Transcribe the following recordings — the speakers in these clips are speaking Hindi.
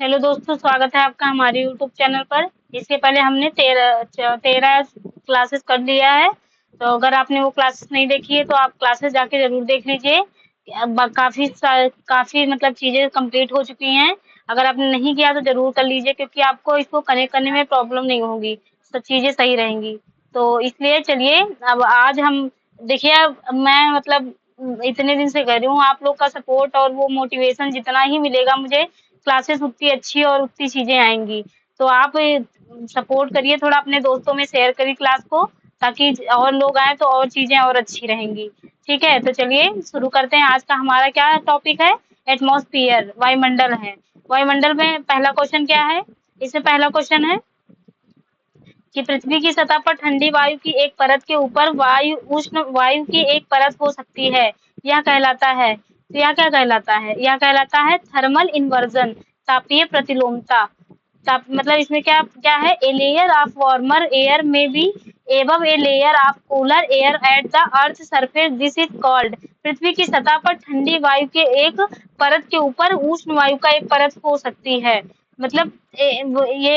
हेलो दोस्तों, स्वागत है आपका हमारे यूट्यूब चैनल पर। इसके पहले हमने 13 क्लासेस कर लिया है। तो अगर आपने वो क्लासेस नहीं देखी है तो आप क्लासेस जाके जरूर देख लीजिए। काफी मतलब चीजें कंप्लीट हो चुकी हैं। अगर आपने नहीं किया तो जरूर कर लीजिए, क्योंकि आपको इसको कनेक्ट करने में प्रॉब्लम नहीं होगी, सब चीजें सही रहेंगी। तो इसलिए चलिए, अब आज हम देखिए, अब मैं मतलब इतने दिन से कर रही हूँ, आप लोग का सपोर्ट और वो मोटिवेशन जितना ही मिलेगा मुझे, क्लासेस उतनी अच्छी और उतनी चीजें आएंगी। तो आप सपोर्ट करिए, थोड़ा अपने दोस्तों में शेयर करिए क्लास को, ताकि और लोग आए तो और चीजें और अच्छी रहेंगी। ठीक है, तो चलिए शुरू करते हैं। आज का हमारा क्या टॉपिक है? एटमॉस्फियर, वायुमंडल है। वायुमंडल में पहला क्वेश्चन क्या है? इसमें पहला क्वेश्चन है कि पृथ्वी की सतह पर ठंडी वायु की एक परत के ऊपर वायु उष्ण वायु की एक परत हो सकती है। यह कहलाता है, तो यह क्या कहलाता है? यह कहलाता है थर्मल इन्वर्जन, तापीय प्रतिलोमता। ताप मतलब इसमें क्या क्या है? A layer of warmer air may be above a layer of cooler air at the earth surface, this is called. पृथ्वी की सतह पर ठंडी वायु के एक परत के ऊपर उष्ण वायु का एक परत हो सकती है। मतलब ये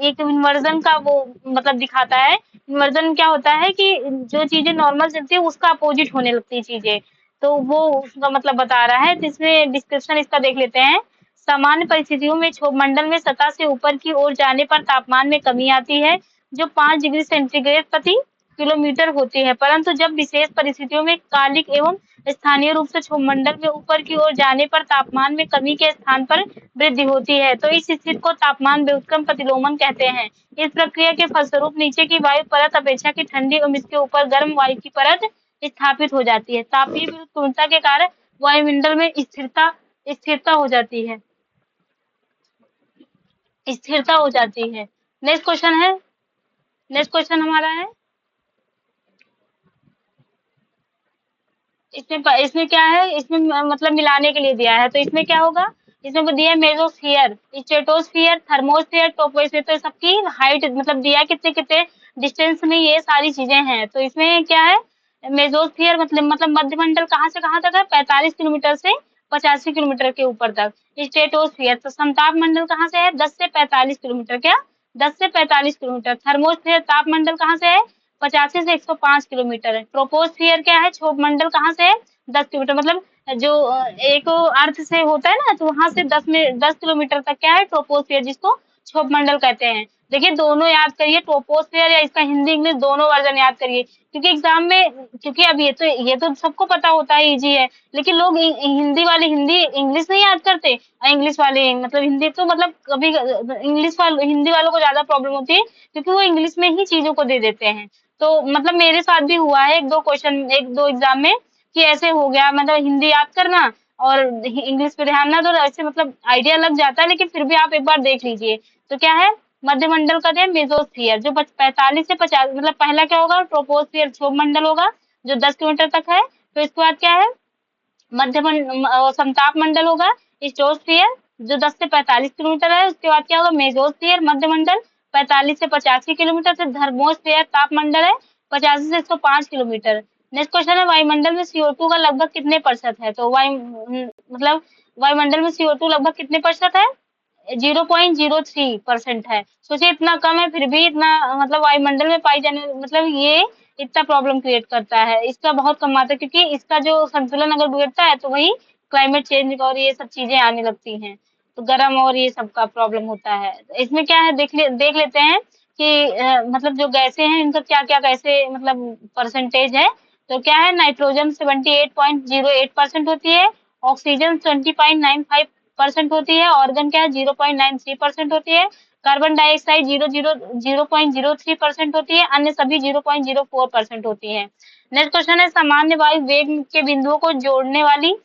एक इन्वर्जन का वो मतलब दिखाता है। इन्वर्जन क्या होता है कि जो चीजें नॉर्मल चलती है उसका अपोजिट होने लगती है चीजें। तो वो उसका मतलब बता रहा है, जिसमें डिस्क्रिप्शन इसका देख लेते हैं। सामान्य परिस्थितियों में क्षोभमंडल में सतह से ऊपर की ओर जाने पर तापमान में कमी आती है, जो 5 डिग्री सेंटीग्रेड प्रति किलोमीटर होती है, परंतु जब विशेष परिस्थितियों में कालिक एवं स्थानीय रूप से क्षोभमंडल में ऊपर की ओर जाने पर तापमान में कमी के स्थान पर वृद्धि होती है, तो इस स्थिति को तापमान व्युत्क्रम प्रतिलोमन कहते हैं। इस प्रक्रिया के फलस्वरूप नीचे की वायु परत अपेक्षा की ठंडी एवं इसके ऊपर गर्म वायु की परत स्थापित हो जाती है। तापीय विरूपता के कारण वायुमंडल में स्थिरता हो जाती है। स्थिरता हो जाती है। नेक्स्ट क्वेश्चन है, नेक्स्ट क्वेश्चन हमारा है, इसमें क्या है? इसमें मतलब मिलाने के लिए दिया है, तो इसमें क्या होगा? इसमें वो दिया है मेसोस्फियर, स्ट्रेटोस्फियर, थर्मोस्फियर, ट्रोपोस्फियर। तो सबकी हाइट मतलब दिया है कितने कितने डिस्टेंस में ये सारी चीजें हैं। तो इसमें क्या है? मेसोस्फियर मतलब मध्यमंडल कहाँ से कहाँ तक है? 45 किलोमीटर से 85 किलोमीटर के ऊपर तक। स्ट्रेटोस्फियर तो समताप मंडल कहाँ से है? 10 से 45 किलोमीटर। क्या? 10 से 45 किलोमीटर। थर्मोस्फियर ताप मंडल कहाँ से है? 85 से 105 किलोमीटर है। ट्रोपोस्फियर क्या है? क्षोभ मंडल कहाँ से है? 10 किलोमीटर। मतलब जो एक अर्थ से होता है ना, तो वहां से 10 किलोमीटर तक क्या है? ट्रोपोस्फियर, जिसको क्षोभ मंडल कहते हैं। देखिए दोनों याद करिए, ट्रोपोस्फियर या इसका हिंदी इंग्लिश दोनों वर्जन याद करिए, क्योंकि एग्जाम में, क्योंकि अब ये तो सबको पता होता है, इजी है, लेकिन लोग हिंदी वाले हिंदी इंग्लिश नहीं याद करते, और इंग्लिश वाले मतलब हिंदी, तो मतलब कभी इंग्लिश वाले हिंदी वालों को ज्यादा प्रॉब्लम होती है, क्योंकि वो इंग्लिश में ही चीजों को दे देते हैं। तो मतलब मेरे साथ भी हुआ है एक दो एग्जाम में, कि ऐसे हो गया, मतलब हिंदी याद करना और इंग्लिश पे ध्यान ना दो, ऐसे मतलब आइडिया लग जाता है, लेकिन फिर भी आप एक बार देख लीजिए। तो क्या है? मध्यमंडल का क्या? मेसोस्फियर, जो 45 से 50 मतलब पहला क्या होगा? ट्रोपोस्फियर क्षोभ मंडल होगा, जो 10 किलोमीटर तक है। तो इसके बाद क्या है? समताप मंडल होगा, स्ट्रेटोस्फियर, जो 10 से 45 किलोमीटर है। उसके बाद क्या होगा? मेसोस्फियर मध्यमंडल, 45 से 85 किलोमीटर से। थर्मोस्फियर ताप मंडल है, 85 से 105 किलोमीटर। नेक्स्ट क्वेश्चन है, वायुमंडल में CO2 का लगभग कितने प्रतिशत है? तो मतलब वायुमंडल में CO2 लगभग कितने प्रतिशत है? 0.03% है। सोचिए इतना कम है, फिर भी इतना मतलब वायुमंडल में पाई जाने मतलब ये इतना प्रॉब्लम क्रिएट करता है। इसका बहुत कम मात्रा, क्योंकि इसका जो संतुलन अगर बिगड़ता है तो वही क्लाइमेट चेंज और ये सब चीजें आने लगती हैं, तो गर्म और ये सब का प्रॉब्लम होता है। इसमें क्या है? देख लेते हैं कि मतलब जो गैसें हैं इनका क्या क्या कैसे मतलब परसेंटेज है। तो क्या है? नाइट्रोजन 78.08% होती है, ऑक्सीजन 20.95% होती है, ऑर्गन क्या है? 0.93% होती है, कार्बन डाइऑक्साइड 0.03% होती है, अन्य सभी 0.04% होती है। नेक्स्ट क्वेश्चन है, सामान्य वायु वेग के बिंदुओं को जोड़ने वाली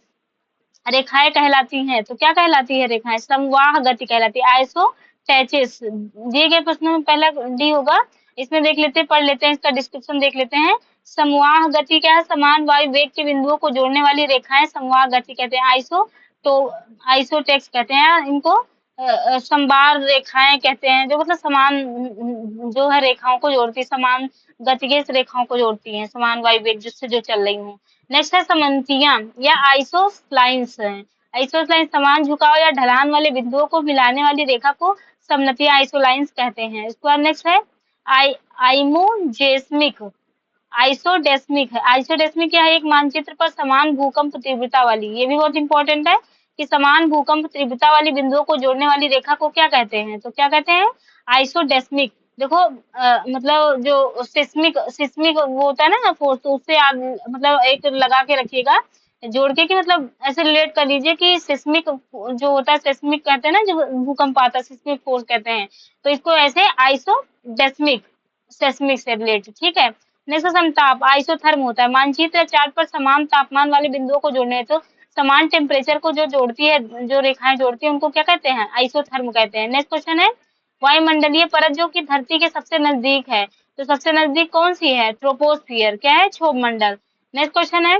रेखाएं कहलाती हैं। तो क्या कहलाती है रेखाएं? समवाह गति कहलाती है, आइसो टैचेस। दिए गए प्रश्नों में पहला डी होगा। इसमें देख लेते हैं, पढ़ लेते हैं, इसका डिस्क्रिप्शन देख लेते हैं। समवाह गति क्या है? समान वायु वेग के बिंदुओं को जोड़ने वाली रेखाएं समवाह गति कहते हैं। तो आइसोटेक्स कहते हैं इनको। समबार रेखाएं कहते हैं, जो मतलब समान जो है रेखाओं को जोड़ती है, समान गति के रेखाओं को जोड़ती हैं, समान वायु वेग जिससे जो चल रही हूँ। नेक्स्ट है समन्तियां या आइसोस्लाइन्स हैं। आइसोलाइन समान झुकाव या ढलान वाले बिंदुओं को मिलाने वाली रेखा को सममितीय आइसोलाइंस कहते हैं। इसके बाद नेक्स्ट है आई आइमोजेस्मिक आइसोडेस्मिक है। आइसोडेस्मिक क्या है? एक मानचित्र पर समान भूकंप तीव्रता वाली, ये भी बहुत इंपॉर्टेंट है कि समान भूकंप तीव्रता वाली बिंदुओं को जोड़ने वाली रेखा को क्या कहते हैं? तो क्या कहते हैं? आइसोडेस्मिक। देखो मतलब जो सिस्मिक सिस्मिक वो होता है ना फोर्स, तो उससे आप मतलब एक लगा के रखिएगा जोड़ के, कि मतलब ऐसे रिलेट कर लीजिए कि सिस्मिक जो होता है, सिस्मिक कहते हैं ना जो भूकंप आता है, सिस्मिक फोर्स कहते हैं, तो इसको ऐसे आइसोडेस्मिक सेस्मिक से रिलेट, ठीक है। नेक्स्ट समताप आइसोथर्म होता है, मानचित्र या चार्ट पर समान तापमान वाले बिंदुओं को जोड़ने हैं, तो समान टेम्परेचर को जो जोड़ती है, जो रेखाएं जोड़ती है, उनको क्या कहते हैं? आइसोथर्म कहते हैं। नेक्स्ट क्वेश्चन है वायुमंडलीय परत जो कि धरती के सबसे नजदीक है, तो सबसे नजदीक कौन सी है? ट्रोपोस्फियर। क्या है? क्षोभ मंडल। नेक्स्ट क्वेश्चन है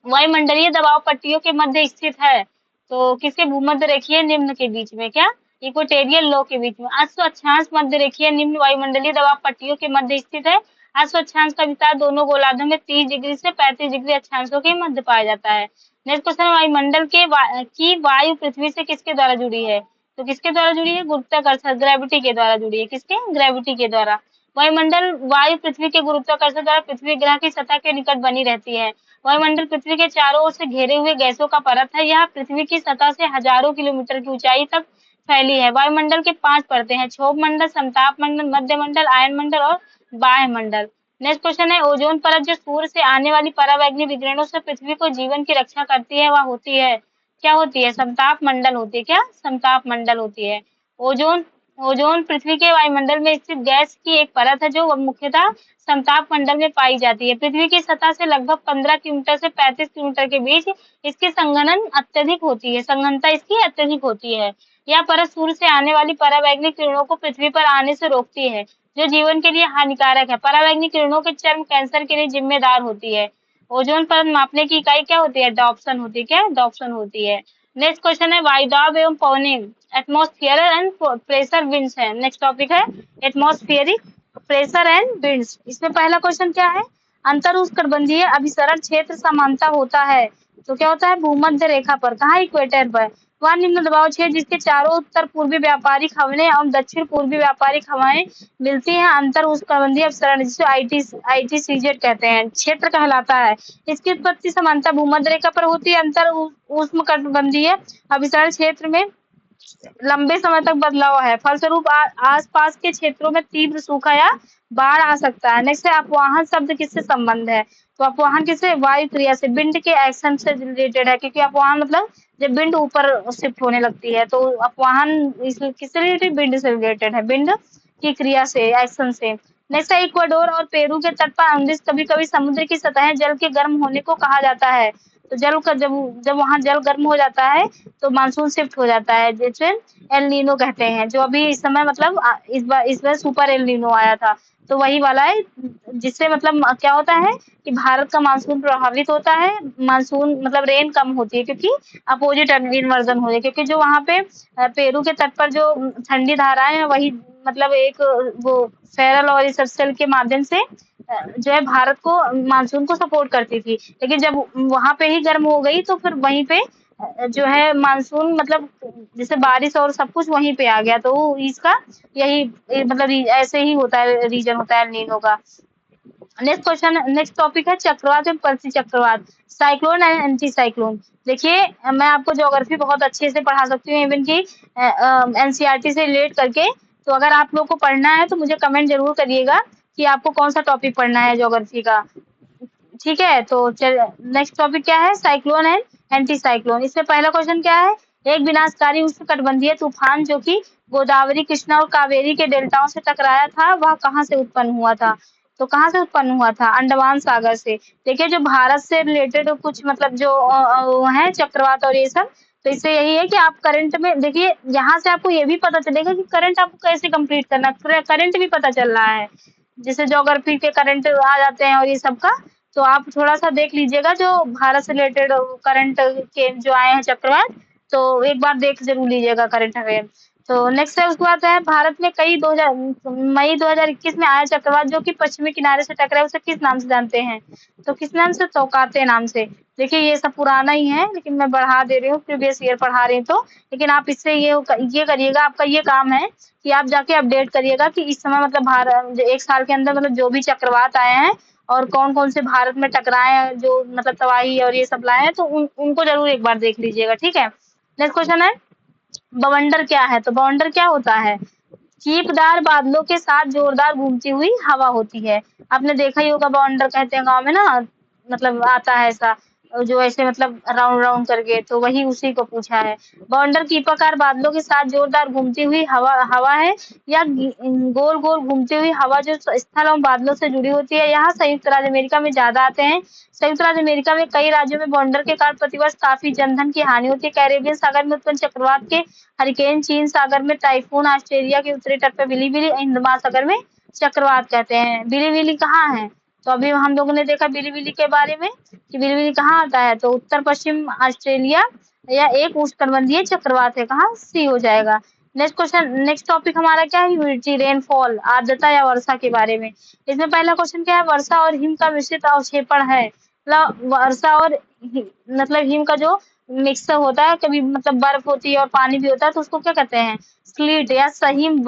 वायुमंडलीय दबाव पट्टियों के मध्य स्थित है, तो किसके भूमध्य रेखीय निम्न के बीच में? क्या? इक्वेटोरियल लो के बीच में। अश्व अक्षांश मध्य रेखीय निम्न वायुमंडलीय दबाव पट्टियों के मध्य स्थित है। अश्व अक्षांश का विस्तार दोनों गोलार्धों में 30 डिग्री से 35 डिग्री अक्षांशों के मध्य पाया जाता है। नेक्स्ट क्वेश्चन वायुमंडल की वायु पृथ्वी से किसके द्वारा जुड़ी है? तो किसके द्वारा जुड़ी है? गुरुत्वाकर्षण, ग्रेविटी के द्वारा जुड़ी है। किसके? ग्रेविटी के द्वारा। वायुमंडल वायु पृथ्वी के गुरुत्वाकर्षण द्वारा पृथ्वी ग्रह की सतह के निकट बनी रहती है। वायुमंडल पृथ्वी के चारों ओर से घेरे हुए गैसों का परत है। यह पृथ्वी की सतह से हजारों किलोमीटर की ऊंचाई तक फैली है। वायुमंडल के 5 परतें हैं, क्षोभ मंडल, समताप मंडल, मध्य मंडल, आयन मंडल और बाह्य मंडल। नेक्स्ट क्वेश्चन है ओजोन परत जो सूर्य से आने वाली परावैंगनी विकिरणों से पृथ्वी को जीवन की रक्षा करती है, वह होती है, क्या होती है? समताप मंडल होती है। क्या? समताप मंडल होती है। ओजोन ओजोन पृथ्वी के वायुमंडल में स्थित गैस की एक परत है जो मुख्यतः समताप मंडल में पाई जाती है। पृथ्वी की सतह से लगभग 15 किलोमीटर से 35 किलोमीटर के बीच इसकी संघनन अत्यधिक होती है, संघनता इसकी अत्यधिक होती है। यह परत सूर्य से आने वाली परावैंगनी किरणों को पृथ्वी पर आने से रोकती है, जो जीवन के लिए हानिकारक है। परावैंगनी किरणों के चर्म कैंसर के लिए जिम्मेदार होती है। ओजोन परत मापने की इकाई क्या होती है? डॉप्सन होती है। क्या? डॉप्सन होती है। नेक्स्ट क्वेश्चन है वायुदाब एवं पवनिंग एटमॉस्फेयर एंड प्रेशर विंड्स है। नेक्स्ट टॉपिक है एटमॉस्फेरिक प्रेशर एंड विंड्स। इसमें पहला क्वेश्चन क्या है? अंतर उष्णकटिबंधीय अभिसरण क्षेत्र समानता होता है, तो क्या होता है? भूमध्य रेखा पर। कहाँ? इक्वेटर पर। वह निम्न दबाव क्षेत्र जिसके चारों उत्तर पूर्वी व्यापारिक हवाएं एवं दक्षिण पूर्वी व्यापारिक हवाएं मिलती हैं, अंतर उष्णकटिबंधीय अभिसरण, जिसे आईटीसीजेड कहते हैं, क्षेत्र कहलाता है। इसकी उत्पत्ति समानता भूमध्य रेखा पर होती है। अंतर उष्णकटिबंधीय अभिसरण क्षेत्र में लंबे समय तक बदलाव है, फलस्वरूप आसपास के क्षेत्रों में तीव्र सूखा या बाढ़ आ सकता है। नेक्स्ट है अपवाहन शब्द किससे संबंध है? तो अपवाहन किससे? वायु क्रिया से, विंड के एक्शन से रिलेटेड है, क्योंकि अपवाहन मतलब जब विंड ऊपर शिफ्ट होने लगती है, तो अपवाहन किससे रिलेटेड? विंड से रिलेटेड है, विंड की क्रिया से, एक्शन से। नेक्स्ट है इक्वाडोर और पेरू के तट पर अनिश्चित कभी कभी समुद्र की सतह जल के गर्म होने को कहा जाता है। तो जल का जब जब वहां जल गर्म हो जाता है तो मानसून शिफ्ट हो जाता है, जिसे एल नीनो कहते हैं। जो अभी इस समय मतलब इस बार सुपर एल नीनो आया था, तो वही वाला है, जिससे मतलब क्या होता है कि भारत का मानसून प्रभावित होता है। मानसून मतलब रेन कम होती है, क्योंकि अपोजिट इन्वर्जन हो जाए, क्योंकि जो वहां पे पेरू के तट पर जो ठंडी धाराएं हैं, वही मतलब एक वो फेरल और इस सबसेल के माध्यम से जो है भारत को मानसून को सपोर्ट करती थी। लेकिन जब वहां पे ही गर्म हो गई, तो फिर वहीं पे जो है मानसून मतलब जैसे बारिश और सब कुछ वहीं पे आ गया, तो इसका यही मतलब ऐसे ही होता है, रीजन होता है एल नीनो का। नेक्स्ट क्वेश्चन, नेक्स्ट टॉपिक है चक्रवात एवं प्रति चक्रवात, साइक्लोन एंड एंटी साइक्लोन। देखिए मैं आपको ज्योग्राफी बहुत अच्छे से पढ़ा सकती हूँ, इवन की एनसीईआरटी से रिलेट करके। तो अगर आप लोग को पढ़ना है तो मुझे कमेंट जरूर करिएगा कि आपको कौन सा टॉपिक पढ़ना है ज्योग्राफी का, ठीक है। तो नेक्स्ट टॉपिक क्या है? Cyclone and anti cyclone. इसमें पहला क्वेश्चन क्या है? एक विनाशकारी उष्णकटिबंधीय तूफान जो कि गोदावरी, कृष्णा और कावेरी के डेल्टाओं से टकराया था, वह कहाँ से उत्पन्न हुआ था? तो कहाँ से उत्पन्न हुआ था? अंडमान सागर से। देखिए जो भारत से रिलेटेड कुछ मतलब जो है चक्रवात और ये सब, तो इससे यही है कि आप करंट में देखिए, यहाँ से आपको ये भी पता चलेगा कि करंट आपको कैसे कंप्लीट करना, करंट भी पता चल रहा है, जैसे ज्योग्राफी के करंट आ जाते हैं और ये सब का। तो आप थोड़ा सा देख लीजिएगा जो भारत से रिलेटेड करंट के जो आए हैं चक्रवात, तो एक बार देख जरूर लीजिएगा करंट अफेयर। तो नेक्स्ट है उसके बाद है भारत में कई 2000 मई 2021 में आया चक्रवात जो कि पश्चिमी किनारे से टकराया उसे किस नाम से जानते हैं? तो किस नाम से? तौकाते नाम से। देखिए ये सब पुराना ही है लेकिन मैं बढ़ा दे रही हूँ, प्रीवियस ईयर पढ़ा रही हूँ तो। लेकिन आप इससे ये करिएगा, आपका ये काम है कि आप जाके अपडेट करिएगा कि इस समय मतलब भारत 1 साल के अंदर मतलब जो भी चक्रवात आए हैं और कौन-कौन से भारत में टकराए हैं जो मतलब तबाही और ये सब लाए हैं, तो उनको ज़रूर एक बार देख लीजिएगा, ठीक है? नेक्स्ट क्वेश्चन है बवंडर क्या है? तो बवंडर क्या होता है? चीपदार बादलों के साथ जोरदार घूमती हुई हवा होती है। आपने देखा ही होगा बवंडर कहते हैं गाँव में ना, मतलब आता है ऐसा जो ऐसे मतलब राउंड राउंड करके, तो वही उसी को पूछा है। बवंडर कीपाकार बादलों के साथ जोरदार घूमती हुई हवा हवा है या गोल गोल घूमती हुई हवा जो स्थल और बादलों से जुड़ी होती है। यहाँ संयुक्त राज्य अमेरिका में ज्यादा आते हैं। संयुक्त राज्य अमेरिका में कई राज्यों में बवंडर के कारण प्रतिवर्ष काफी जनधन की हानि होती है। कैरेबियन सागर में उत्पन्न चक्रवात के हरिकेन, चीन सागर में टाइफून, ऑस्ट्रेलिया के उत्तरी तट पर बिलीबिली, हिंद महासागर में चक्रवात कहते हैं। बिलीबिली कहाँ है? तो अभी हम लोगों ने देखा बिलीबिली के बारे में कि बिलीबिली कहाँ आता है, तो उत्तर पश्चिम ऑस्ट्रेलिया या एक उष्णकटिबंधीय चक्रवात है। कहाँ? सी हो जाएगा। नेक्स्ट क्वेश्चन, नेक्स्ट टॉपिक हमारा क्या है? ह्यूमिडिटी, रेनफॉल, आर्द्रता या वर्षा के बारे में। इसमें पहला क्वेश्चन क्या है? वर्षा और हिम का मिश्रित अवक्षेपण है। मतलब वर्षा और मतलब हिम का जो मिक्सर होता है, कभी मतलब बर्फ होती है और पानी भी होता है, तो उसको क्या कहते हैं? स्लीट या सहिम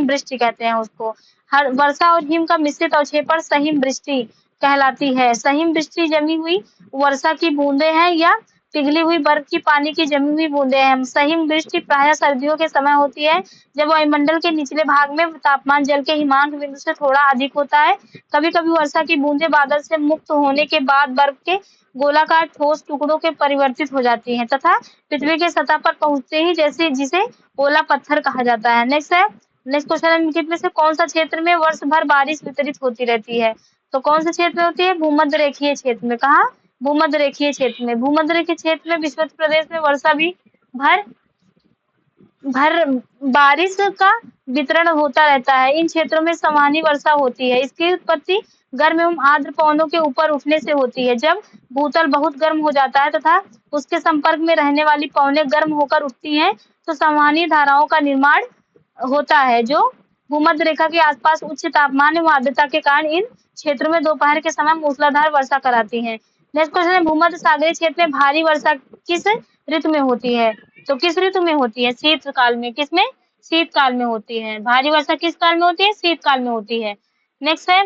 वृष्टि कहते हैं उसको। हर वर्षा और हिम का मिश्रित अवक्षेपण सहिम वृष्टि कहलाती है। सहिम वृष्टि जमी हुई वर्षा की बूंदें हैं या पिघली हुई बर्फ की पानी की जमी हुई बूंदें हैं। सहिम वृष्टि प्रायः सर्दियों के समय होती है जब वायुमंडल के निचले भाग में तापमान जल के हिमांक बिंदु से थोड़ा अधिक होता है। कभी कभी वर्षा की बूंदें बादल से मुक्त होने के बाद बर्फ के गोलाकार ठोस टुकड़ों के परिवर्तित हो जाती हैं तथा पृथ्वी के सतह पर पहुंचते ही जैसे जिसे ओला पत्थर कहा जाता है। नेक्स्ट क्वेश्चन है निम्नलिखित में से कौन सा क्षेत्र में वर्ष भर बारिश वितरित होती रहती है? तो कौन से क्षेत्र में होती है? भूमध्य रेखीय क्षेत्र में। कहा? भूमध्य रेखीय क्षेत्र में। भूमध्य रेखीय क्षेत्र में विषुवत प्रदेश में वर्षा भी भर भर बारिश का वितरण होता रहता है। इन क्षेत्रों में संवहनी वर्षा होती है। इसकी उत्पत्ति गर्म एवं आर्द्र पवनों के ऊपर उठने से होती है। जब भूतल बहुत गर्म हो जाता है तथा उसके संपर्क में रहने वाली पवनें गर्म होकर उठती हैं तो संवहनी धाराओं का निर्माण होता है जो भूमध्य रेखा के आसपास उच्च तापमान एवं आर्द्रता के कारण इन क्षेत्रों में दोपहर के समय मूसलाधार वर्षा कराती है। नेक्स्ट क्वेश्चन है भूमध्य सागरीय क्षेत्र में भारी वर्षा किस ऋतु में होती है? तो किस ऋतु में होती है? शीतकाल में। किसमें? शीतकाल में होती है। भारी वर्षा किस काल में होती है? शीतकाल में होती है। नेक्स्ट है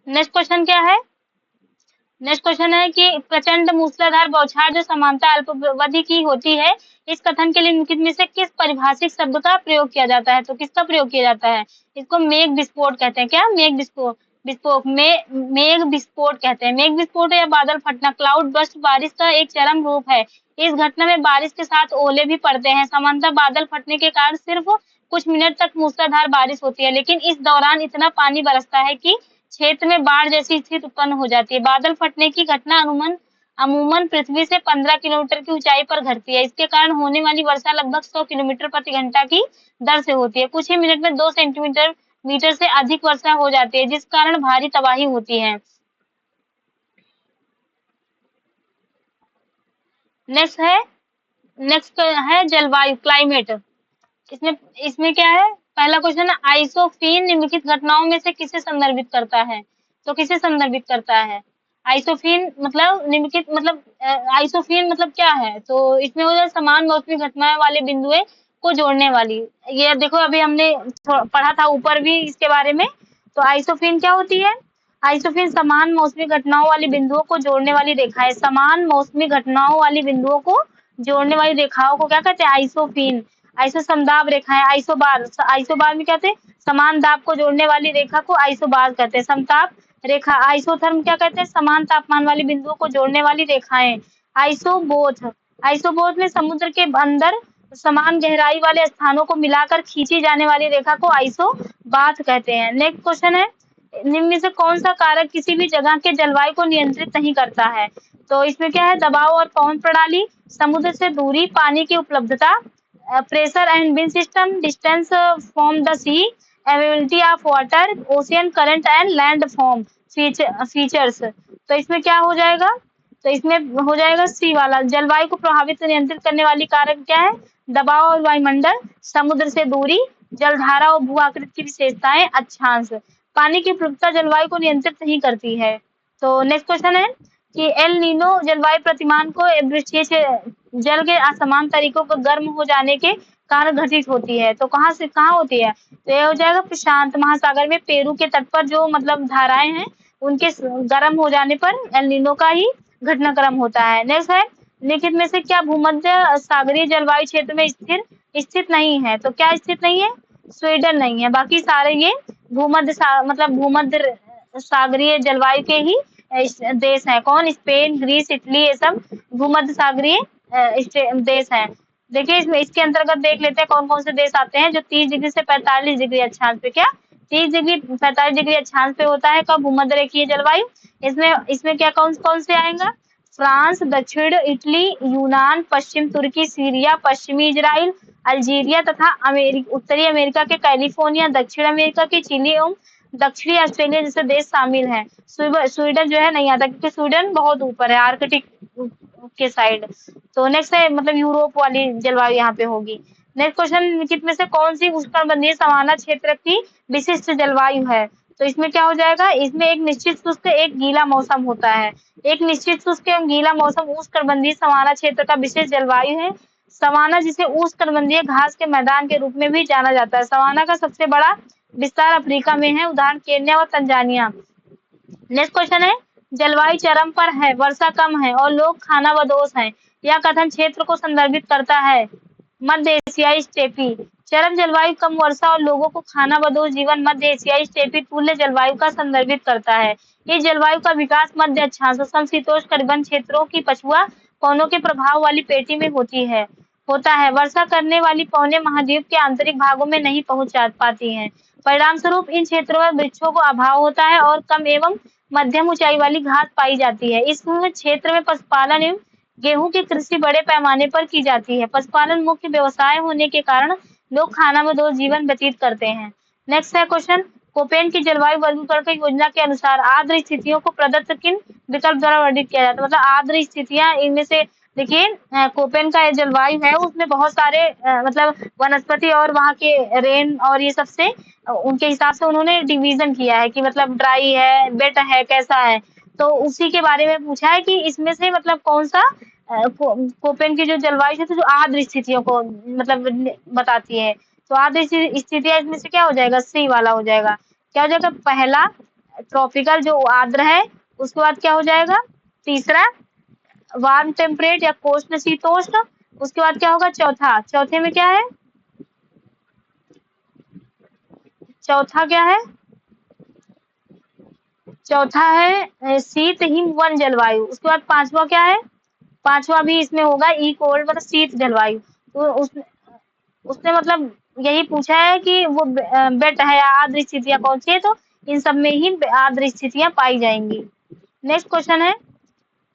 नेक्स्ट क्वेश्चन क्या है? नेक्स्ट क्वेश्चन है कि प्रचंड मूसलाधार बौछार जो समानता अल्पावधि की होती है, इस कथन के लिए निम्नलिखित में से किस परिभाषिक शब्द का प्रयोग किया जाता है? तो किसका प्रयोग किया जाता है? इसको मेघ विस्फोट कहते हैं। क्या? मेघ विस्फोट विस्फोट मेघ विस्फोट कहते हैं। मेघ विस्फोट या बादल फटना, क्लाउड बर्स्ट बारिश का एक चरम रूप है। इस घटना में बारिश के साथ ओले भी पड़ते हैं। सामान्यतः बादल फटने के कारण सिर्फ कुछ मिनट तक मूसलाधार बारिश होती है, लेकिन इस दौरान इतना पानी बरसता है कि क्षेत्र में बाढ़ जैसी स्थिति उत्पन्न हो जाती है। बादल फटने की घटना अमूमन पृथ्वी से 15 किलोमीटर की ऊंचाई पर घटती है। इसके कारण होने वाली वर्षा लगभग 100 किलोमीटर प्रति घंटा की दर से होती है। कुछ ही मिनट में 2 सेंटीमीटर मीटर से अधिक वर्षा हो जाती है जिस कारण भारी तबाही होती है। नेक्स्ट है जलवायु, क्लाइमेट। इसमें इसमें क्या है? पहला क्वेश्चन है आइसोफीन निम्नलिखित घटनाओं में से किसे संदर्भित करता है? तो किसे संदर्भित करता है? आइसोफीन मतलब निम्नलिखित मतलब आइसोफीन मतलब क्या है? तो इसमें हो जाए समान मौसमी घटनाएं वाले बिंदुओं को जोड़ने वाली। ये देखो अभी हमने पढ़ा था ऊपर भी इसके बारे में। तो आइसोफीन क्या होती है? आइसोफीन समान मौसमी घटनाओं वाली बिंदुओं को जोड़ने वाली रेखा है। समान मौसमी घटनाओं वाली बिंदुओं को जोड़ने वाली रेखाओं को क्या कहते हैं? आइसोफीन। आइसो समदाब रेखाएं, आइसोबार। आइसोबार में क्या कहते हैं? समान दाब को जोड़ने वाली रेखा को आइसोबार कहते हैं। समताप रेखा। आइसोथर्म क्या कहते हैं? समान तापमान वाली बिंदुओं को जोड़ने वाली रेखाएं। आइसोबोथ। आइसोबोथ में समुद्र के अंदर समान गहराई वाले स्थानों को मिलाकर खींची जाने वाली रेखा को आइसोबाथ कहते हैं। नेक्स्ट क्वेश्चन है निम्न में से कौन सा कारक किसी भी जगह के जलवायु को नियंत्रित नहीं करता है? तो इसमें क्या है, दबाव और पवन प्रणाली, समुद्र से दूरी, पानी की उपलब्धता, pressure and wind system, distance from the sea, availability of water, ocean current and land form features. तो इसमें क्या हो जाएगा, तो इसमें हो जाएगा सी वाला। जलवायु को प्रभावित नियंत्रित करने वाली कारक क्या है, दबाव और वायुमंडल, समुद्र से दूरी, जलधारा और भू आकृति की विशेषताएं, अक्षांश। पानी की उपलब्धता जलवायु को नियंत्रित नहीं करती है। तो नेक्स्ट क्वेश्चन है कि एल नीनो जलवायु प्रतिमान को वृष्टीय जल के असमान तरीकों को गर्म हो जाने के कारण घटित होती है। तो कहाँ से कहाँ होती है, तो ये हो जाएगा प्रशांत महासागर में, पेरू के तट पर जो मतलब धाराएं हैं उनके गर्म हो जाने पर एल नीनो का ही घटनाक्रम होता है। नेक्स्ट है, निम्नलिखित में से क्या भूमध्य सागरीय जलवायु क्षेत्र में स्थित नहीं है? तो क्या स्थित नहीं है, स्वीडन नहीं है, बाकी सारे ये मतलब भूमध्य सागरीय जलवायु के ही देश हैं। कौन, स्पेन, ग्रीस, इटली, ये सब भूमध्य सागरीय देश हैं। देखिए इसमें इसके अंतर्गत देख लेते हैं कौन कौन से देश आते हैं जो 30 डिग्री से 45 डिग्री अक्षांश पे, क्या 30 डिग्री 45 डिग्री अक्षांश पे होता है कब, भूमध्य रेखीय जलवायु। इसमें इसमें क्या कौन कौन से आएगा, फ्रांस, दक्षिण इटली, यूनान, पश्चिम तुर्की, सीरिया, पश्चिमी इजराइल, अल्जीरिया तथा उत्तरी अमेरिका के कैलिफोर्निया, दक्षिण अमेरिका के चिली एवं दक्षिणी ऑस्ट्रेलिया जैसे देश शामिल हैं। स्वीडन जो है नहीं आता क्योंकि स्वीडन बहुत ऊपर है आर्कटिक के साइड। तो नेक्स्ट है मतलब यूरोप वाली जलवायु यहाँ पे होगी। नेक्स्ट क्वेश्चन, निम्नलिखित में से कौन सी उष्णकटिबंधीय सवाना क्षेत्र की विशिष्ट जलवायु है? तो इसमें क्या हो जाएगा, इसमें एक निश्चित शुष्क एक गीला मौसम होता है। एक निश्चित शुष्क एवं गीला मौसम उष्णकटिबंधीय सवाना क्षेत्र का विशेष जलवायु है। सवाना जिसे उष्णकटिबंधीय घास के मैदान के रूप में भी जाना जाता है। सवाना का सबसे बड़ा विस्तार अफ्रीका में है, उदाहरण केन्या और तंजानिया। नेक्स्ट क्वेश्चन है, जलवायु चरम पर है, वर्षा कम है और लोग खानाबदोश हैं, यह कथन क्षेत्र को संदर्भित करता है? मध्य एशियाई स्टेपी। चरम जलवायु, कम वर्षा और लोगों को खानाबदोश जीवन मध्य एशियाई स्टेपी तुल्य जलवायु का संदर्भित करता है। इस जलवायु का विकास मध्य अक्षांश समशीतोष्ण कटिबंध क्षेत्रों की पछुआ पवनों के प्रभाव वाली पेटी में होता है। वर्षा करने वाली पवनें महाद्वीप के आंतरिक भागों में नहीं पहुंच पाती हैं। परिणाम स्वरूप इन क्षेत्रों में वृक्षों को अभाव होता है और कम एवं मध्यम ऊंचाई वाली घास पाई जाती है। इस क्षेत्र में पशुपालन एवं गेहूं की कृषि बड़े पैमाने पर की जाती है। पशुपालन मुख्य व्यवसाय होने के कारण लोग खानाबदोश जीवन व्यतीत करते हैं। नेक्स्ट है क्वेश्चन, कोपेन की जलवायु वर्गीकरण की योजना के अनुसार आर्द्र स्थितियों को प्रदत्त किन विकल्प द्वारा वर्णित किया जाता है? मतलब आर्द्र स्थितियां, इनमें से देखिए कोपेन का जलवायु है उसमें बहुत सारे मतलब वनस्पति और वहाँ के रेन और ये सबसे उनके हिसाब से उन्होंने डिवीजन किया है कि मतलब ड्राई है, वेट है, कैसा है। तो उसी के बारे में पूछा है कि इसमें से मतलब कौन सा कोपेन की जो जलवायु है तो जो आर्द्र स्थितियों को मतलब बताती है। तो आर्द्र स्थितियां इसमें से क्या हो जाएगा, सी वाला हो जाएगा। क्या हो जाएगा, पहला ट्रॉपिकल जो आर्द्र है, उसके बाद क्या हो जाएगा, तीसरा वार्म टेम्परेट या कोष्ण शीतोष्ण, उसके बाद क्या होगा चौथे में क्या है, चौथा है शीत हिम वन जलवायु। उसके बाद पांचवा क्या है, पांचवा भी इसमें होगा ई कोल्ड मतलब शीत जलवायु। तो उसने मतलब यही पूछा है कि वो बेट है या आर्द्र स्थितियां कौन सी है, तो इन सब में ही आर्द्र स्थितियां पाई जाएंगी। नेक्स्ट क्वेश्चन है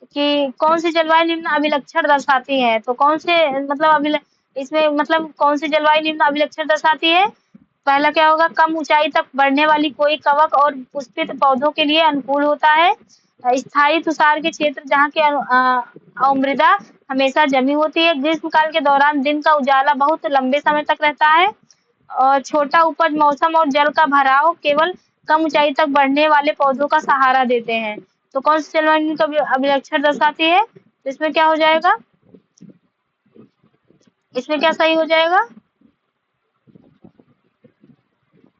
कि कौन सी जलवायु निम्न अभिलक्षण दर्शाती है? तो कौन से मतलब इसमें मतलब कौन सी जलवायु निम्न अभिलक्षण दर्शाती है? पहला क्या होगा, कम ऊंचाई तक बढ़ने वाली कोई कवक और पुष्पित पौधों के लिए अनुकूल होता है। स्थायी तुषार के क्षेत्र जहाँ की अवमृदा हमेशा जमी होती है। ग्रीष्म काल के दौरान दिन का उजाला बहुत लंबे समय तक रहता है। और छोटा उपज मौसम और जल का भराव केवल कम ऊंचाई तक बढ़ने वाले पौधों का सहारा देते हैं। तो कौन सी जलवायु का अभिलक्षण दर्शाती है? तो इसमें क्या हो जाएगा, इसमें क्या सही हो जाएगा,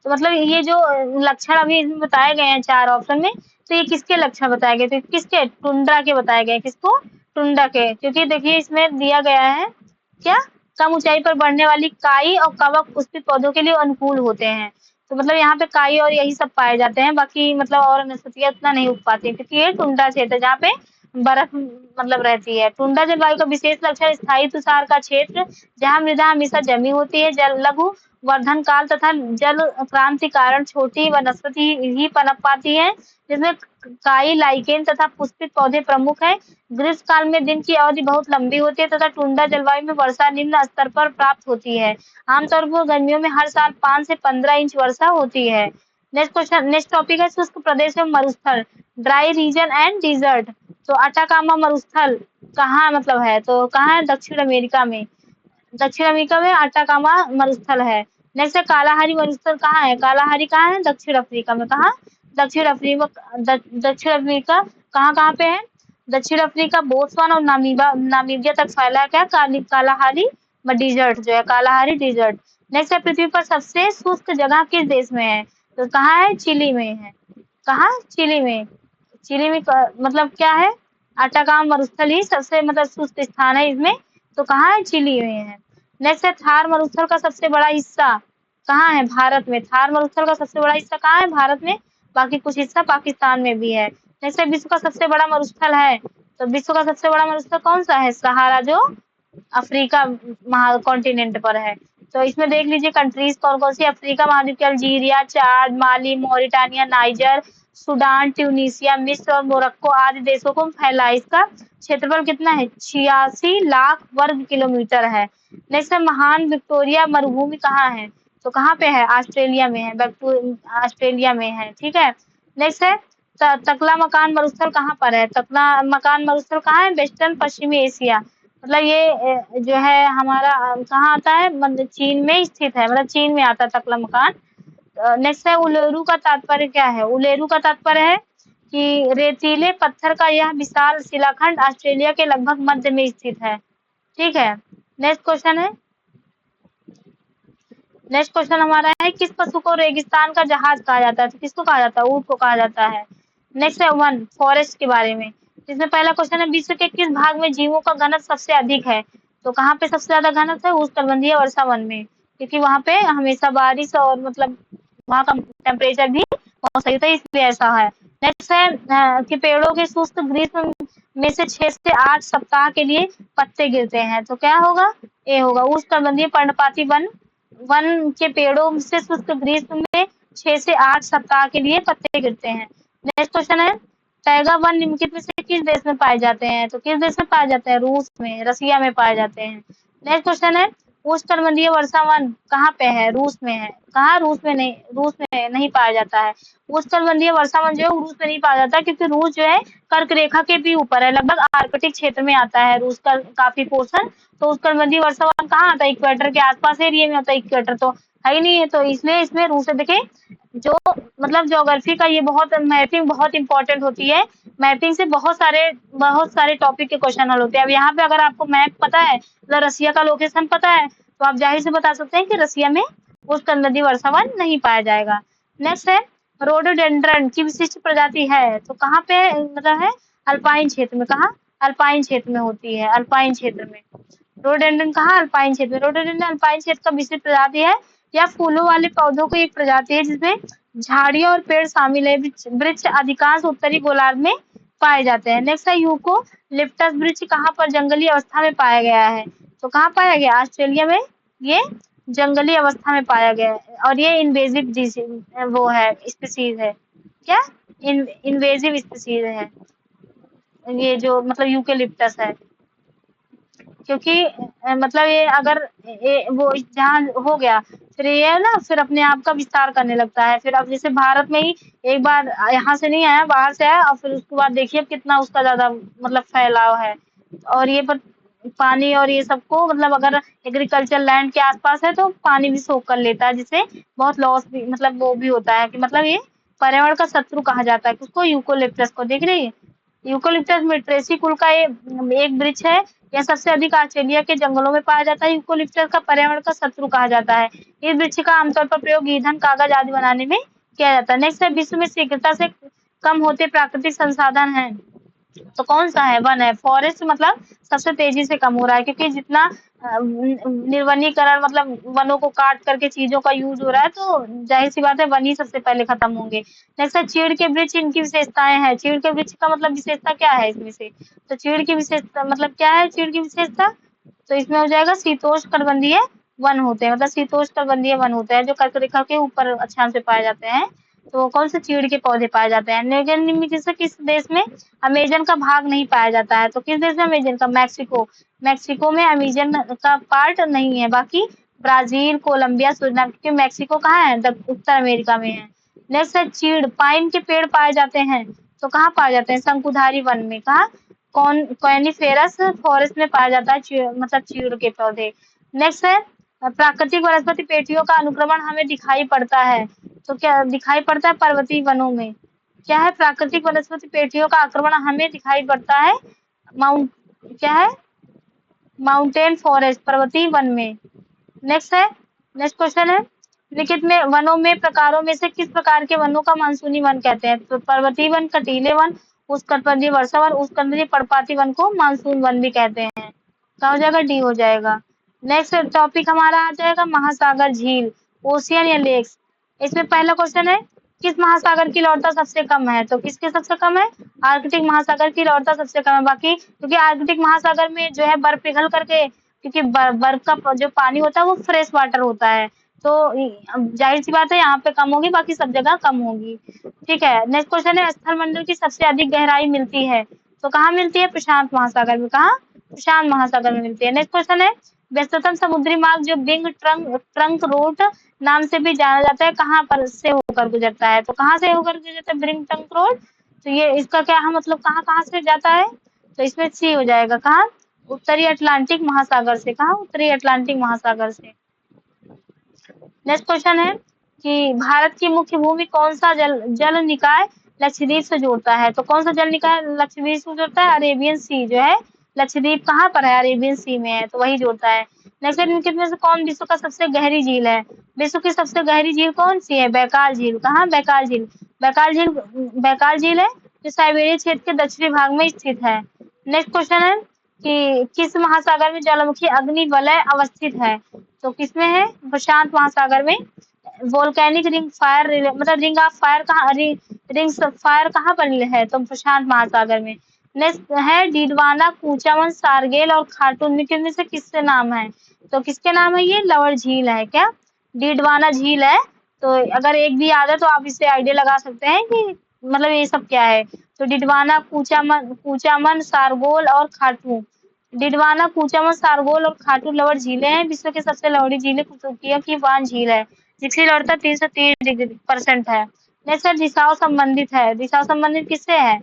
तो मतलब ये जो लक्षण अभी इसमें बताए गए हैं 4 ऑप्शन में, तो ये किसके लक्षण बताए गए थे, किसके, टुंड्रा के बताए गए, किसको, टुंड्रा के। क्योंकि देखिए इसमें दिया गया है क्या, कम ऊंचाई पर बढ़ने वाली काई और कवक पुष्पित पौधों के लिए अनुकूल होते हैं। तो मतलब यहाँ पे काई और यही सब पाए जाते हैं, बाकी मतलब और वनस्पतियां उतना नहीं उग पाती है क्योंकि ये टुंड्रा क्षेत्र जहाँ पे बर्फ मतलब रहती है। टुंड्रा जलवायु का विशेष लक्षण स्थायी तुषार का क्षेत्र, जहाँ मृदा हमेशा जमी होती है। जल लघु वर्धन काल तथा जल क्रांति कारण छोटी वनस्पति ही पनप पाती है, जिसमें काई, लाइकेन तथा पुष्पित पौधे प्रमुख हैं। ग्रीष्म काल में दिन की अवधि बहुत लंबी होती है तथा टुंड्रा जलवायु में वर्षा निम्न स्तर पर प्राप्त होती है। आमतौर पर गर्मियों में हर साल 5 से 15 इंच वर्षा होती है। नेक्स्ट क्वेश्चन, नेक्स्ट टॉपिक है शुष्क प्रदेश में मरुस्थल, ड्राई रीजन एंड डिजर्ट। तो अटाकामा मरुस्थल कहाँ मतलब है, तो कहाँ है, दक्षिण अमेरिका में। दक्षिण अमेरिका में अटाकामा मरुस्थल है। नेक्स्ट है कालाहारी मरुस्थल कहाँ है, कालाहारी कहाँ है, दक्षिण अफ्रीका में। कहाँ, दक्षिण अफ्रीका। दक्षिण अफ्रीका कहाँ कहाँ पे है, दक्षिण अफ्रीका, बोत्सवाना और नामीबिया तक फैला है क्या, कालाहारी डिजर्ट जो है, कालाहारी डिजर्ट। नेक्स्ट है पृथ्वी पर सबसे शुष्क जगह किस देश में है, तो कहाँ है, चिली में है। कहाँ, चिली में। चिली में मतलब क्या है, अटाकामा मरुस्थल ही सबसे मतलब शुष्क स्थान है इसमें, तो कहाँ है, चिली में है। नेक्स्ट है थार मरुस्थल का सबसे बड़ा हिस्सा कहाँ है, भारत में। थार मरुस्थल का सबसे बड़ा हिस्सा कहाँ है, भारत में, बाकी कुछ हिस्सा पाकिस्तान में भी है। नेक्स्ट है विश्व का सबसे बड़ा मरुस्थल है, तो विश्व का सबसे बड़ा मरुस्थल कौन सा है, सहारा, जो अफ्रीका महा कॉन्टिनेंट पर है। तो इसमें देख लीजिए कंट्रीज कौन कौन सी, अफ्रीका महाद्वीप के अल्जीरिया, चाद, माली, मोरिटानिया, नाइजर, सूडान, ट्यूनीसिया, मिस्र और मोरक्को आदि देशों को फैला है। इसका क्षेत्रफल कितना है, 86 लाख वर्ग किलोमीटर है। नेक्स्ट है महान विक्टोरिया मरुभूमि कहाँ है, तो कहाँ पे है, ऑस्ट्रेलिया में है, ऑस्ट्रेलिया में है, ठीक है। नेक्स्ट है तकला मकान मरुस्थल कहाँ पर है, तकला मकान मरुस्थल कहाँ है, वेस्टर्न पश्चिमी एशिया, मतलब ये जो है हमारा कहाँ आता है, मतलब चीन में स्थित है, मतलब चीन में आता है तकला मकान। नेक्स्ट है उलेरू का तात्पर्य क्या है, उलेरू का तात्पर्य है कि रेतीले पत्थर का यह विशाल शिलाखंड ऑस्ट्रेलिया के लगभग मध्य में स्थित है, ठीक है। नेक्स्ट क्वेश्चन है, नेक्स्ट क्वेश्चन हमारा है किस पशु को रेगिस्तान का जहाज कहा जाता है, तो किसको कहा जाता है, ऊंट को कहा जाता है। नेक्स्ट है वन, फॉरेस्ट के बारे में। इसमें पहला क्वेश्चन है विश्व के किस भाग में जीवों का घनत्व सबसे अधिक है, तो कहाँ पे सबसे ज्यादा घनत्व है, उष्णकटिबंधीय वर्षा वन में, क्योंकि वहाँ पे हमेशा बारिश और मतलब वहाँ का टेम्परेचर भी बहुत सही होता है, इसलिए ऐसा है। नेक्स्ट है कि पेड़ों के शुष्क ग्रीष्म में से 6 से 8 सप्ताह के लिए पत्ते गिरते हैं, तो क्या होगा, ए होगा, उष्णकटिबंधीय पर्णपाती वन, वन के पेड़ों से शुष्क ग्रीष्म में 6 से 8 सप्ताह के लिए पत्ते गिरते हैं। नेक्स्ट क्वेश्चन है टैगा वन निम्नलिखित में से किस देश में पाए जाते हैं, तो किस देश में पाए जाते हैं, रूस में, रसिया में पाए जाते हैं। नेक्स्ट क्वेश्चन है उष्णकटिबंधीय वर्षा वन कहाँ पे है, रूस में है। कहाँ, रूस में नहीं, रूस में नहीं पाया जाता है। उष्णकटिबंधीय वर्षा वन जो है रूस में नहीं पाया जाता, क्योंकि रूस जो है कर्क रेखा के भी ऊपर है, लगभग आर्कटिक क्षेत्र में आता है रूस का काफी पोर्शन। तो उष्णकटिबंधीय वर्षा वन कहाँ आता है, इक्वेटर के आसपास एरिया में आता है, इक्वेटर तो है ही नहीं है, तो इसलिए इसमें रूस है। देखे जो मतलब ज्योग्राफी का ये बहुत मैपिंग बहुत इंपॉर्टेंट होती है, मैपिंग से बहुत सारे टॉपिक के क्वेश्चन हल होते हैं। अब यहाँ पे अगर आपको मैप पता है, मतलब रसिया का लोकेशन पता है, तो आप जाहिर से बता सकते हैं कि रसिया में उष्णकटिबंधीय वर्षा वन नहीं पाया जाएगा। नेक्स्ट है रोडोडेंड्रन की विशिष्ट प्रजाति है, तो कहाँ पे मतलब है, अल्पाइन क्षेत्र में। कहाँ, अल्पाइन क्षेत्र में होती है, अल्पाइन क्षेत्र में। रोडोडेंड्रन कहाँ, अल्पाइन क्षेत्र में। रोडोडेंड्रन अल्पाइन क्षेत्र का विशिष्ट प्रजाति है, या फूलों वाले पौधों की एक प्रजाति है जिसमें झाड़ियां और पेड़ शामिल है। वृक्ष अधिकांश उत्तरी गोलार्ध में पाए जाते हैं। नेक्स्ट है यूकोलिप्टस वृक्ष कहाँ पर जंगली अवस्था में पाया गया है, तो कहाँ पाया गया, ऑस्ट्रेलिया में ये जंगली अवस्था में पाया गया है, और ये इन्वेजिव वो है, स्पीसीज है, क्या, इन्वेजिव स्पीसीज है ये जो मतलब यूकेलिप्टस है, क्योंकि मतलब ये अगर वो जहाँ हो गया, फिर ये ना फिर अपने आप का विस्तार करने लगता है। फिर अब जैसे भारत में ही एक बार यहाँ से नहीं आया, बाहर से आया, और फिर उसके बाद देखिए कितना उसका ज्यादा मतलब फैलाव है। और ये पर पानी और ये सबको मतलब अगर एग्रीकल्चर लैंड के आसपास है तो पानी भी सोख कर लेता है, जिससे बहुत लॉस भी मतलब वो भी होता है, कि मतलब ये पर्यावरण का शत्रु कहा जाता है। उसको यूकोलिप्टस को देख रही है, यूकोलिप्टस मिट्रेसी कुल का एक वृक्ष है, यह सबसे अधिक ऑस्ट्रेलिया के जंगलों में पाया जाता है। यूकोलिप्टस का पर्यावरण का शत्रु कहा जाता है। इस वृक्ष का आमतौर पर प्रयोग ईंधन, कागज आदि बनाने में किया जाता है। नेक्स्ट है विश्व में शीघ्रता से कम होते प्राकृतिक संसाधन हैं, तो कौन सा है, वन है। फॉरेस्ट मतलब सबसे तेजी से कम हो रहा है, क्योंकि जितना निर्वनीकरण मतलब वनों को काट करके चीजों का यूज हो रहा है, तो जाहिर सी बात है वन ही सबसे पहले खत्म होंगे। नेक्स्ट है चीड़ के वृक्ष, इनकी विशेषताएं हैं। चीड़ के वृक्ष का मतलब विशेषता क्या है इसमें से? तो चीड़ की विशेषता मतलब क्या है चीड़ की विशेषता? तो इसमें हो जाएगा शीतोष्णकटिबंधीय वन होते हैं, मतलब शीतोष्णकटिबंधीय वन होते हैं जो कर्क रेखा के ऊपर अक्षांश पे पाए जाते हैं। तो कौन से चीड़ के पौधे पाए जाते हैं? निम्न में से किस देश में अमेजन का भाग नहीं पाया जाता है? तो किस देश में अमेजन का? मैक्सिको। मैक्सिको में अमेजन का पार्ट नहीं है, बाकी ब्राजील, कोलंबिया, सूरीनाम, क्योंकि मैक्सिको कहाँ है? उत्तर अमेरिका में है। नेक्स्ट है चीड़, पाइन के पेड़ पाए जाते हैं, तो कहाँ पाए जाते हैं? शंकुधारी वन में। कहाँ? कॉनिफेरस फॉरेस्ट में पाया जाता है मतलब चीड़ के पौधे। नेक्स्ट है प्राकृतिक वनस्पति पेटियों का अनुक्रमण हमें दिखाई पड़ता है, तो क्या दिखाई पड़ता है? पर्वतीय वनों में। क्या है? प्राकृतिक वनस्पति पेटियों का आक्रमण हमें दिखाई पड़ता है माउंट क्या है? माउंटेन फॉरेस्ट, पर्वतीय वन में। नेक्स्ट है, नेक्स्ट क्वेश्चन है लिखित में वनों में प्रकारों में से किस प्रकार के वनों का मानसूनी वन कहते हैं? तो पर्वतीय वन, कटीले वन, उष्णकटिबंधीय वर्षा वन, उष्णकटिबंधीय पर्णपाती वन को मानसून वन भी कहते हैं। क्या हो जाएगा? डी हो जाएगा। नेक्स्ट टॉपिक हमारा आ जाएगा महासागर झील, ओशियन या लेक्स। इसमें पहला क्वेश्चन है किस महासागर की लौटता सबसे कम है? तो किसके सबसे कम है? आर्कटिक महासागर की लौटता सबसे कम है। बाकी क्योंकि आर्कटिक महासागर में जो है बर्फ पिघल करके, क्योंकि बर्फ का जो पानी होता है वो फ्रेश वाटर होता है, तो जाहिर सी बात है यहाँ पे कम होगी, बाकी सब जगह कम होगी। ठीक है। नेक्स्ट क्वेश्चन है स्थल मंडल की सबसे अधिक गहराई मिलती है, तो कहाँ मिलती है? प्रशांत महासागर में। कहाँ? प्रशांत महासागर में मिलती है। नेक्स्ट क्वेश्चन है व्यस्ततम समुद्री मार्ग जो बिंग ट्रंक रोड नाम से भी जाना जाता है, कहाँ पर से होकर गुजरता है? तो कहाँ से होकर गुजरता है? बिंग ट्रंक रोड। तो ये इसका क्या है मतलब कहाँ कहाँ से जाता है? तो इसमें सी हो जाएगा। कहाँ? उत्तरी अटलांटिक महासागर से। कहाँ? उत्तरी अटलांटिक महासागर से। नेक्स्ट क्वेश्चन है कि भारत की मुख्य भूमि कौन सा जल निकाय लक्षद्वीप से जोड़ता है? तो कौन सा जल निकाय लक्षद्वीप से जोड़ता है? अरेबियन सी जो है लक्षद्वीप कहाँ पर है? अरेबियन सी में है, तो वही जोड़ता है। नेक्स्ट निम्नलिखित में से कौन विश्व का सबसे गहरी झील है? विश्व की सबसे गहरी झील कौन सी है? बैकाल झील। कहाँ? बैकाल झील। बैकाल झील है जो साइबेरिया क्षेत्र के दक्षिणी भाग में स्थित है। नेक्स्ट क्वेश्चन है कि किस महासागर में ज्वालामुखी अग्नि वलय अवस्थित है? तो किसमें है? प्रशांत महासागर में। वोल्केनिक रिंग फायर मतलब रिंग ऑफ फायर कहाँ रिंग्स ऑफ फायर कहाँ पर है? तो प्रशांत महासागर में। नेक्स्ट है डीडवाना, कूचामन, सारगेल और खाटून में से किससे नाम है? तो किसके नाम है? ये लवर झील है। क्या? डीडवाना झील है। तो अगर एक भी याद है तो आप इससे आइडिया लगा सकते हैं कि मतलब ये सब क्या है। तो डिडवाना, कूचामन, सारगोल और खाटू। डिडवाना, कूचामन, सारगोल और खाटू लवर झीलें हैं। विश्व की सबसे लंबी झील कुतुकिया की वान झील है, जिसकी लौटता 330% है। नेक्स्ट है रिसाव संबंधित है। रिसाव संबंधित किससे है?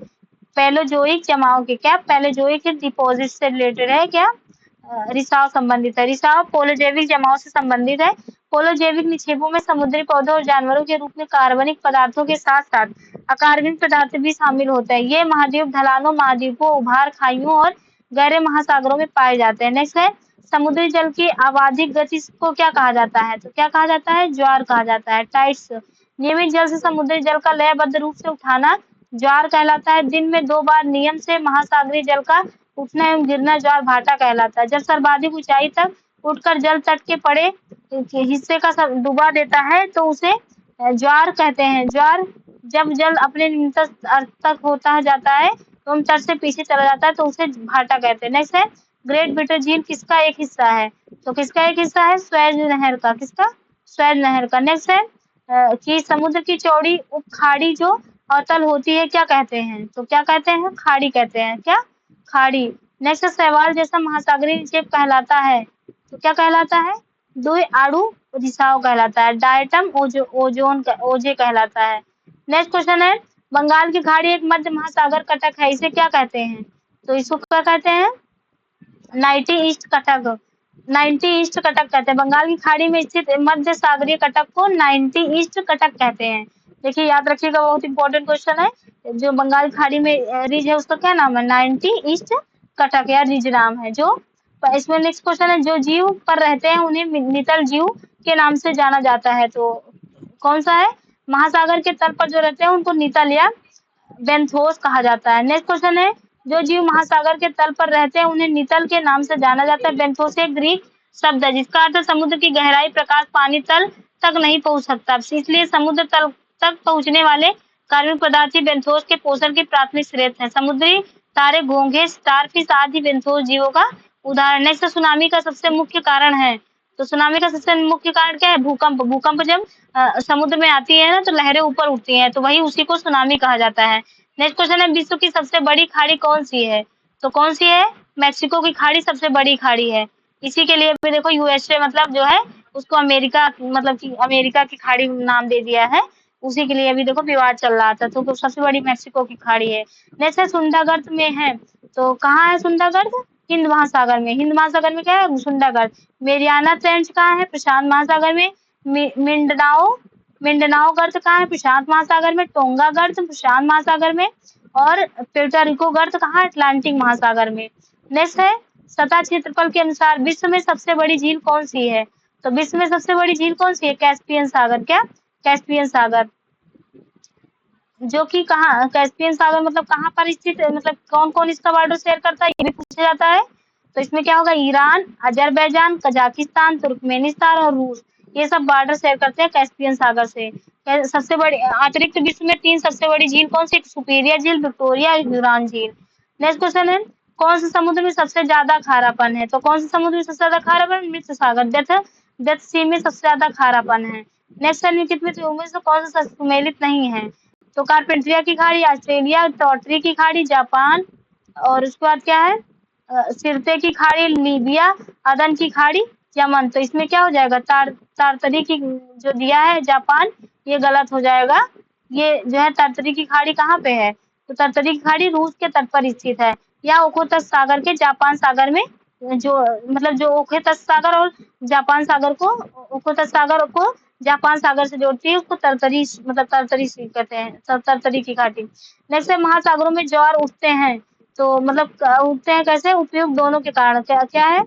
पैलोजोइक जमाव के। क्या? पैलोजोइक डिपॉजिट से रिलेटेड है। क्या? रिसाव संबंधित है। रिसाव पोलोजैविक जमाव से संबंधित है। पोलोजैविक निक्षेपों में समुद्री पौधों और जानवरों के रूप में कार्बनिक पदार्थों के साथ साथ अकार्बनिक पदार्थ भी शामिल होते हैं। ये महाद्वीप ढलानों, महाद्वीपों, उभार खाइयों और गहरे महासागरों में पाए जाते हैं। नेक्स्ट है समुद्री जल की आवधिक गति को क्या कहा जाता है? तो क्या कहा जाता है? ज्वार कहा जाता है, टाइड्स। नियमित जल से समुद्री जल का लयबद्ध रूप से उठाना ज्वार कहलाता है। दिन में 2 बार नियम से महासागरीय जल का उठना एवं गिरना ज्वार भाटा कहलाता है। जब सर्वाधिक ऊंचाई तक उठकर जल तट के पड़े हिस्से का डुबा देता है तो उसे ज्वार कहते हैं। ज्वार जब जल अपने निम्नतम स्तर तक होता जाता है तो तट से पीछे चला जाता है तो उसे भाटा कहते हैं। नेक्स्ट है ग्रेट ब्रिटेन झील किसका एक हिस्सा है? तो किसका एक हिस्सा है? स्वेज नहर का। किसका? स्वेज नहर का। नेक्स्ट है कि समुद्र की चौड़ी उपखाड़ी जो अवतल होती है क्या कहते हैं? तो क्या कहते हैं? खाड़ी कहते हैं। क्या? खाड़ी। नेक्स्ट शैवाल जैसा महासागरीय निक्षेप कहलाता है, तो क्या कहलाता है? द्वि आड़ू रिसाव कहलाता है। डायटम ओजे कहलाता है। नेक्स्ट क्वेश्चन है बंगाल की खाड़ी एक मध्य महासागर कटक है, इसे क्या कहते हैं? तो इसको क्या कहते हैं? 90 ईस्ट कटक। 90 ईस्ट कटक कहते हैं। बंगाल की खाड़ी में स्थित मध्य सागरीय कटक को 90 ईस्ट कटक कहते हैं। देखिए याद रखिएगा, बहुत इंपॉर्टेंट क्वेश्चन है। जो बंगाल खाड़ी में रिज है उसका क्या नाम है? 90 ईस्ट कटक या रिज नाम है। जो इसमें नेक्स्ट क्वेश्चन है जो जीव पर रहते हैं उन्हें नितल जीव के नाम से जाना जाता है, तो कौन सा है? महासागर के तल पर जो रहते हैं उनको नितल या बेंथोस कहा जाता है। नेक्स्ट क्वेश्चन है जो जीव महासागर के तल पर रहते हैं उन्हें नितल के नाम से जाना जाता है। बेंथोस एक ग्रीक शब्द है जिसका अर्थ है समुद्र की गहराई, प्रकाश पानी तल तक नहीं पहुंच सकता, इसलिए समुद्र तल तक पहुंचने वाले कार्बनिक पदार्थ ही बेंथोस के पोषण की प्राथमिक स्रोत है। समुद्री तारे, घोंघे, स्टारफिश आदि बेंथोस जीवों का उदाहरण है। सुनामी का सबसे मुख्य कारण है, तो सुनामी का सबसे मुख्य कारण क्या है? भूकंप। भूकंप जब समुद्र में आती है ना तो लहरें ऊपर उठती हैं, तो वही उसी को सुनामी कहा जाता है। नेक्स्ट क्वेश्चन है, विश्व की सबसे बड़ी खाड़ी कौन सी है? तो कौन सी है? मैक्सिको की खाड़ी सबसे बड़ी खाड़ी है। इसी के लिए भी देखो यूएसए मतलब जो है उसको अमेरिका मतलब कि अमेरिका की खाड़ी नाम दे दिया है, उसी के लिए अभी देखो विवाद चल रहा था। तो सबसे बड़ी मैक्सिको की खाड़ी है। नेक्स्ट है सुंदरगर्त में है, तो कहाँ है सुंदरगर्त? हिंद महासागर में। हिंद महासागर में क्या है? सुंदरगर्त। मेरियाना ट्रेंच कहाँ है? प्रशांत महासागर में। मिंडनाओ मिंडनाओ गर्त कहाँ है? प्रशांत महासागर में। टोंगा गर्त प्रशांत महासागर में। और प्यूर्टो गर्त कहाँ? अटलांटिक महासागर में। नेक्स्ट है, सतह क्षेत्रफल के अनुसार विश्व में सबसे बड़ी झील कौन सी है? तो विश्व में सबसे बड़ी झील कौन सी है? कैस्पियन सागर। क्या? कैस्पियन सागर। जो कि कहाँ? कैस्पियन सागर मतलब कहाँ पर स्थित है? मतलब कौन कौन इसका बॉर्डर शेयर करता है, ये भी पूछा जाता है। तो इसमें क्या होगा? ईरान, अजरबैजान, कजाकिस्तान, तुर्कमेनिस्तान और रूस, ये सब बॉर्डर शेयर करते हैं कैस्पियन सागर से। सबसे बड़ी अतिरिक्त विश्व में 3 सबसे बड़ी झील कौन सी? सुपीरियर झील, विक्टोरिया और ड्यूरान झील। नेक्स्ट क्वेश्चन है, कौन से समुद्र में सबसे ज्यादा खारापन है? तो कौन से समुद्र में सबसे ज्यादा खारापन? मृत सागर, डेथ सी में सबसे ज्यादा खारापन है। नेक्स्ट है, निम्नलिखित में से कौन सा सुमेलित नहीं है? तो कार्पेंट्रिया की खाड़ी ऑस्ट्रेलिया, टॉटरी की खाड़ी जापान, और उसके बाद क्या है? सिरते की खाड़ी लीबिया, अदन की खाड़ी यमन। तो इसमें क्या हो जाएगा? तारतरी की जो दिया है जापान, ये गलत हो जाएगा। ये जो है तारतरी की खाड़ी कहाँ पे है? तो तारतरी की खाड़ी रूस के तट पर स्थित है, या ओखोत्स्क सागर के जापान सागर में, जो मतलब जो ओखोत्स्क सागर और जापान सागर को, ओखोत्स्क सागर को जापान सागर से जोड़ती है, उसको तरतरी मतलब तरतरी कहते हैं, तरतरी की घाटी। नेक्स्ट है, महासागरों में ज्वार उठते हैं, तो मतलब उठते हैं कैसे? उपयुक्त दोनों के कारण। क्या क्या है?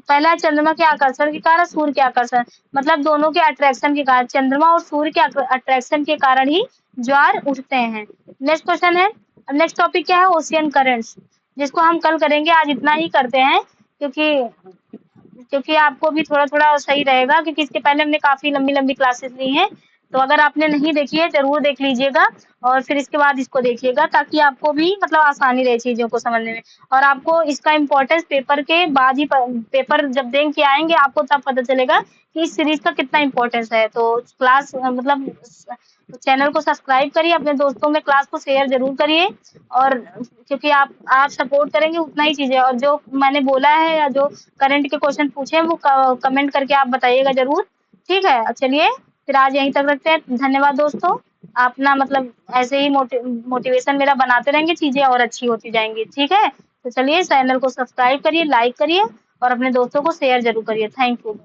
पहला चंद्रमा के आकर्षण के कारण, सूर्य के आकर्षण, मतलब दोनों के अट्रैक्शन के कारण, चंद्रमा और सूर्य के अट्रैक्शन के कारण ही ज्वार उठते हैं। नेक्स्ट क्वेश्चन है, नेक्स्ट टॉपिक क्या है? ओशियन करेंट्स, जिसको हम कल करेंगे, आज इतना ही करते हैं, क्योंकि आपको भी थोड़ा थोड़ा सही रहेगा, क्योंकि इसके पहले हमने काफी लंबी लंबी क्लासेस ली हैं। तो अगर आपने नहीं देखी है जरूर देख लीजिएगा, और फिर इसके बाद इसको देखिएगा, ताकि आपको भी मतलब आसानी रहे चीजों को समझने में। और आपको इसका इम्पोर्टेंस पेपर के बाद ही, पेपर जब देख के आएंगे आपको तब पता चलेगा कि इस सीरीज का कितना इम्पोर्टेंस है। तो क्लास मतलब चैनल को सब्सक्राइब करिए, अपने दोस्तों में क्लास को शेयर जरूर करिए, और क्योंकि आप सपोर्ट करेंगे उतना ही चीज है। और जो मैंने बोला है या जो करंट के क्वेश्चन पूछे हैं वो कमेंट करके आप बताइएगा जरूर। ठीक है, चलिए फिर आज यहीं तक रखते हैं। धन्यवाद दोस्तों, आप ना मतलब ऐसे ही मोटिवेशन मेरा बनाते रहेंगे, चीजें और अच्छी होती जाएंगी। ठीक है, तो चलिए चैनल को सब्सक्राइब करिए, लाइक करिए और अपने दोस्तों को शेयर जरूर करिए। Thank you.